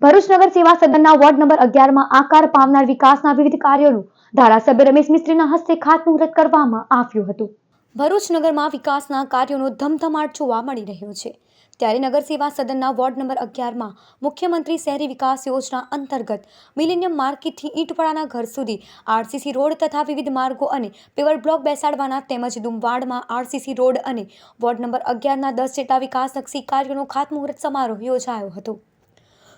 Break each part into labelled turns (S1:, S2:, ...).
S1: ભરૂચ નગર સેવા સદનના ward number 11માં આકાર પામનાર વિકાસના વિવિધ કાર્યોનું ધારાસભ્ય રમેશ મિસ્ત્રીના હસ્તે ખાતમુહૂર્ત કરવામાં આવ્યું હતું। ભરૂચ નગરમાં વિકાસના કાર્યોનો ધમધમાટ જોવા મળી રહ્યો છે, ત્યારે નગર સેવા સદનના વોર્ડ નંબર 11માં મુખ્યમંત્રી શહેરી વિકાસ યોજના અંતર્ગત મિલેનિયમ માર્કેટથી ઈંટવાળાના ઘર સુધી આરસીસી રોડ તથા વિવિધ માર્ગો અને પેવર બ્લોક બેસાડવાના તેમજ દુમવાડમાં આરસીસી રોડ અને વોર્ડ નંબર 11ના 10 જેટલા વિકાસલક્ષી કાર્યોનો ખાતમુહૂર્ત સમારોહ યોજાયો હતો।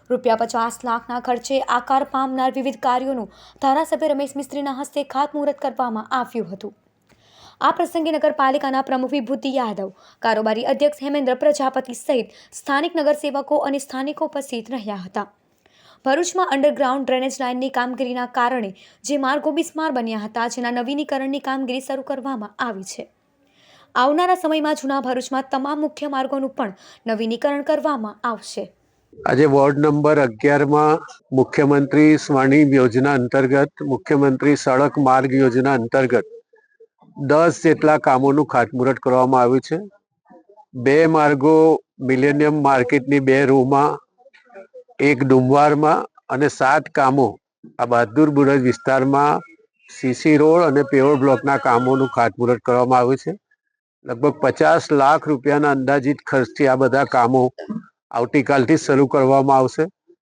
S1: ₹50 લાખના ખર્ચે આકાર પામનાર વિવિધ કાર્યોનું ધારાસભ્ય રમેશ મિસ્ત્રીના હસ્તે ખાતમુહૂર્ત કરવામાં આવ્યું હતું। આ પ્રસંગે નગરપાલિકાના પ્રમુખ વિભૂતિ યાદવ, કારોબારી અધ્યક્ષ હેમેન્દ્ર પ્રજાપતિ સહિત સ્થાનિક નગરસેવકો અને સ્થાનિકો ઉપસ્થિત રહ્યા હતા। ભરૂચમાં અંડરગ્રાઉન્ડ ડ્રેનેજ લાઇનની કામગીરીના કારણે જે માર્ગો બિસ્માર બન્યા હતા, જેના નવીનીકરણની કામગીરી શરૂ કરવામાં આવી છે। આવનારા સમયમાં જૂના ભરૂચમાં તમામ મુખ્ય માર્ગોનું પણ નવીનીકરણ કરવામાં આવશે।
S2: આજે વોર્ડ નંબર 11માં મુખ્યમંત્રી સ્વર્ણિમ યોજના અંતર્ગત મુખ્યમંત્રી સડક માર્ગ યોજના અંતર્ગત 10 જેટલા કામોનું ખાતમુહૂર્ત કરવામાં આવ્યું છે। 2 માર્ગો મિલેનિયમ માર્કેટની 2 રોમાં, 1 ડુમવારમાં અને 7 કામો આ બહાદુર બુરજ વિસ્તારમાં સીસી રોડ અને પેવર બ્લોકના કામોનું ખાતમુહૂર્ત કરવામાં આવ્યું છે। લગભગ 50 લાખ રૂપિયાના અંદાજિત ખર્ચથી આ બધા કામો આવતીકાલથી શરૂ કરવામાં આવશે।